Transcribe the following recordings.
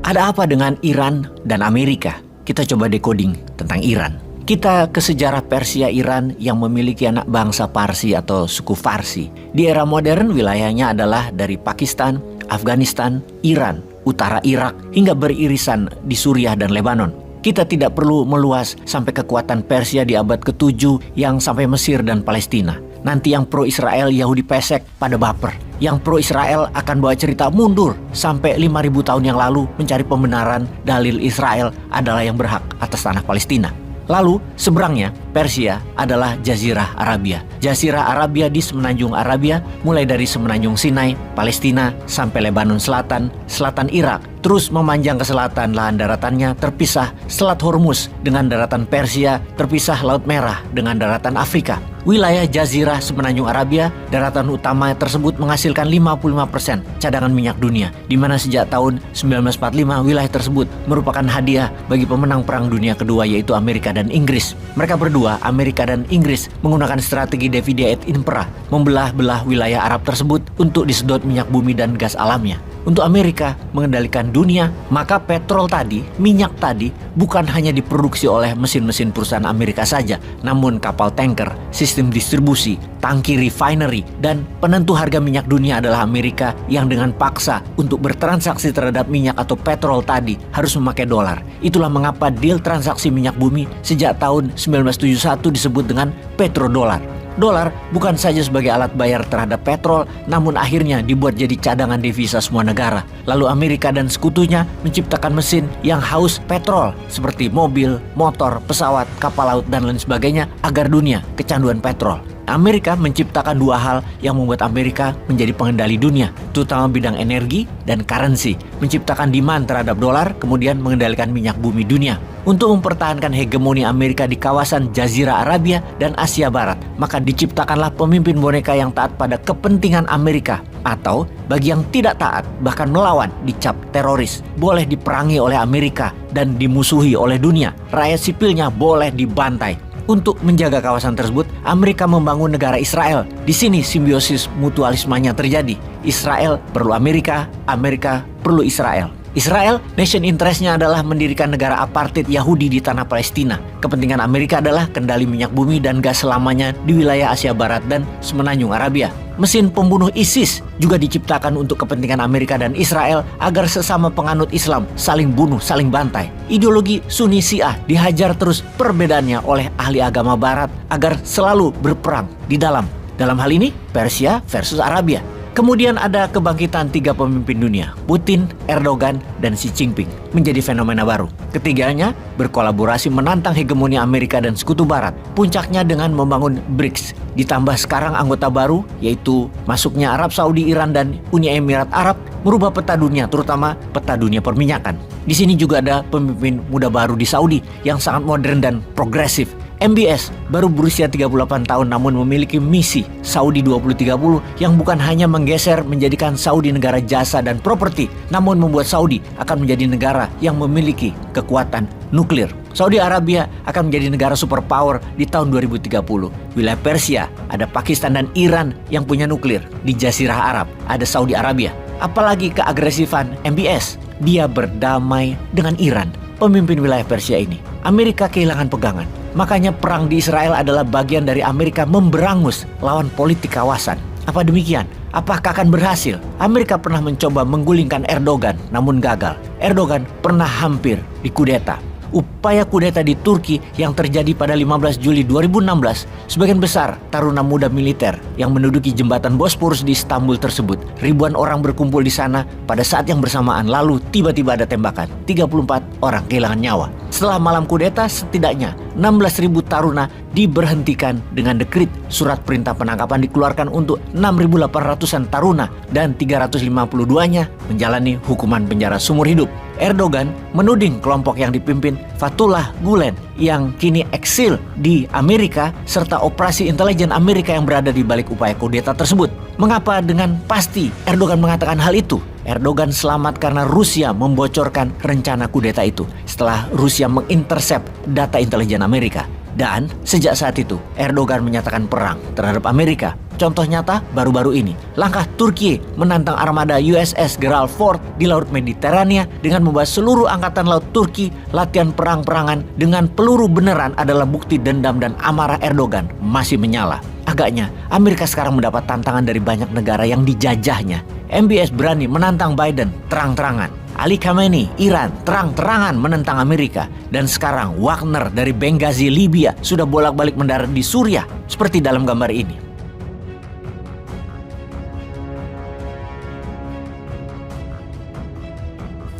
Ada apa dengan Iran dan Amerika? Kita coba decoding tentang Iran. Kita ke sejarah Persia Iran yang memiliki anak bangsa Parsi atau suku Farsi. Di era modern wilayahnya adalah dari Pakistan, Afghanistan, Iran, utara Irak, hingga beririsan di Suriah dan Lebanon. Kita tidak perlu meluas sampai kekuatan Persia di abad ke-7 yang sampai Mesir dan Palestina. Nanti yang pro-Israel Yahudi pesek pada baper. Yang pro-Israel akan bawa cerita mundur sampai 5.000 tahun yang lalu mencari pembenaran dalil Israel adalah yang berhak atas tanah Palestina. Lalu seberangnya Persia adalah Jazirah Arabia. Jazirah Arabia di semenanjung Arabia mulai dari semenanjung Sinai, Palestina sampai Lebanon Selatan, selatan Irak. Terus memanjang ke selatan, lahan daratannya terpisah Selat Hormuz dengan daratan Persia, terpisah Laut Merah dengan daratan Afrika. Wilayah Jazirah semenanjung Arabia, daratan utama tersebut menghasilkan 55% cadangan minyak dunia, di mana sejak tahun 1945 wilayah tersebut merupakan hadiah bagi pemenang Perang Dunia Kedua yaitu Amerika dan Inggris. Mereka berdua, Amerika dan Inggris, menggunakan strategi divide et impera, membelah-belah wilayah Arab tersebut untuk disedot minyak bumi dan gas alamnya. Untuk Amerika mengendalikan dunia, maka petrol tadi, minyak tadi, bukan hanya diproduksi oleh mesin-mesin perusahaan Amerika saja, namun kapal tanker, sistem distribusi, tangki refinery, dan penentu harga minyak dunia adalah Amerika yang dengan paksa untuk bertransaksi terhadap minyak atau petrol tadi harus memakai dolar. Itulah mengapa deal transaksi minyak bumi sejak tahun 1971 disebut dengan petrodolar. Dolar bukan saja sebagai alat bayar terhadap petrol, namun akhirnya dibuat jadi cadangan devisa semua negara. Lalu Amerika dan sekutunya menciptakan mesin yang haus petrol seperti mobil, motor, pesawat, kapal laut, dan lain sebagainya agar dunia kecanduan petrol. Amerika menciptakan dua hal yang membuat Amerika menjadi pengendali dunia, terutama bidang energi dan currency, menciptakan demand terhadap dolar, kemudian mengendalikan minyak bumi dunia. Untuk mempertahankan hegemoni Amerika di kawasan Jazirah Arabia dan Asia Barat, maka diciptakanlah pemimpin boneka yang taat pada kepentingan Amerika, atau bagi yang tidak taat bahkan melawan dicap teroris, boleh diperangi oleh Amerika dan dimusuhi oleh dunia. Rakyat sipilnya boleh dibantai. Untuk menjaga kawasan tersebut, Amerika membangun negara Israel. Di sini simbiosis mutualismenya terjadi. Israel perlu Amerika, Amerika perlu Israel. Israel, nation interest-nya adalah mendirikan negara apartheid Yahudi di tanah Palestina. Kepentingan Amerika adalah kendali minyak bumi dan gas selamanya di wilayah Asia Barat dan semenanjung Arabia. Mesin pembunuh ISIS juga diciptakan untuk kepentingan Amerika dan Israel agar sesama penganut Islam saling bunuh, saling bantai. Ideologi Sunni Syiah dihajar terus perbedaannya oleh ahli agama Barat agar selalu berperang di dalam hal ini Persia versus Arabia. Kemudian ada kebangkitan tiga pemimpin dunia, Putin, Erdogan, dan Xi Jinping, menjadi fenomena baru. Ketiganya berkolaborasi menantang hegemoni Amerika dan Sekutu Barat, puncaknya dengan membangun BRICS. Ditambah sekarang anggota baru, yaitu masuknya Arab Saudi, Iran, dan Uni Emirat Arab, merubah peta dunia, terutama peta dunia perminyakan. Di sini juga ada pemimpin muda baru di Saudi yang sangat modern dan progresif. MBS baru berusia 38 tahun namun memiliki misi Saudi 2030 yang bukan hanya menggeser menjadikan Saudi negara jasa dan properti, namun membuat Saudi akan menjadi negara yang memiliki kekuatan nuklir. Saudi Arabia akan menjadi negara superpower di tahun 2030. Wilayah Persia, ada Pakistan dan Iran yang punya nuklir. Di Jazirah Arab, ada Saudi Arabia. Apalagi keagresifan MBS, dia berdamai dengan Iran, pemimpin wilayah Persia ini. Amerika kehilangan pegangan. Makanya perang di Israel adalah bagian dari Amerika memberangus lawan politik kawasan. Apa demikian? Apakah akan berhasil? Amerika pernah mencoba menggulingkan Erdogan, namun gagal. Erdogan pernah hampir dikudeta. Upaya kudeta di Turki yang terjadi pada 15 Juli 2016, sebagian besar taruna muda militer yang menduduki jembatan Bosporus di Istanbul tersebut. Ribuan orang berkumpul di sana pada saat yang bersamaan, lalu tiba-tiba ada tembakan. 34 orang kehilangan nyawa. Setelah malam kudeta, setidaknya 16.000 taruna diberhentikan dengan dekrit. Surat perintah penangkapan dikeluarkan untuk 6.800-an taruna dan 352-nya menjalani hukuman penjara seumur hidup. Erdogan menuding kelompok yang dipimpin Fethullah Gulen yang kini eksil di Amerika serta operasi intelijen Amerika yang berada di balik upaya kudeta tersebut. Mengapa dengan pasti Erdogan mengatakan hal itu? Erdogan selamat karena Rusia membocorkan rencana kudeta itu setelah Rusia mengintersep data intelijen Amerika. Dan sejak saat itu, Erdogan menyatakan perang terhadap Amerika. Contoh nyata baru-baru ini, langkah Turki menantang armada USS Gerald Ford di Laut Mediterania dengan membawa seluruh angkatan laut Turki latihan perang-perangan dengan peluru beneran adalah bukti dendam dan amarah Erdogan masih menyala. Agaknya, Amerika sekarang mendapat tantangan dari banyak negara yang dijajahnya. MBS berani menantang Biden terang-terangan. Ali Khamenei, Iran, terang-terangan menentang Amerika. Dan sekarang Wagner dari Benghazi, Libya sudah bolak-balik mendarat di Suriah seperti dalam gambar ini.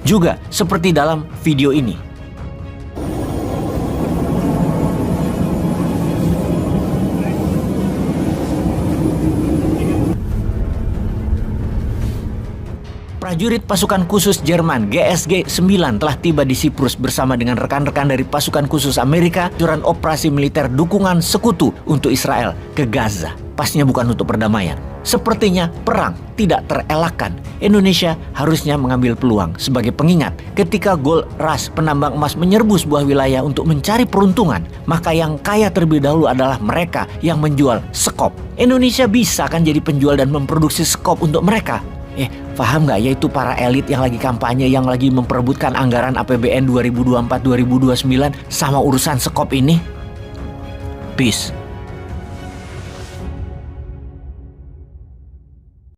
Juga seperti dalam video ini. Prajurit pasukan khusus Jerman GSG 9 telah tiba di Siprus bersama dengan rekan-rekan dari pasukan khusus Amerika dalam operasi militer dukungan sekutu untuk Israel ke Gaza. Pastinya bukan untuk perdamaian. Sepertinya perang tidak terelakkan. Indonesia harusnya mengambil peluang sebagai pengingat ketika Gold Rush penambang emas menyerbu sebuah wilayah untuk mencari peruntungan, maka yang kaya terlebih dahulu adalah mereka yang menjual skop. Indonesia bisa kan jadi penjual dan memproduksi skop untuk mereka. Paham nggak, yaitu para elit yang lagi kampanye, yang lagi memperebutkan anggaran APBN 2024-2029 sama urusan skop ini? Peace.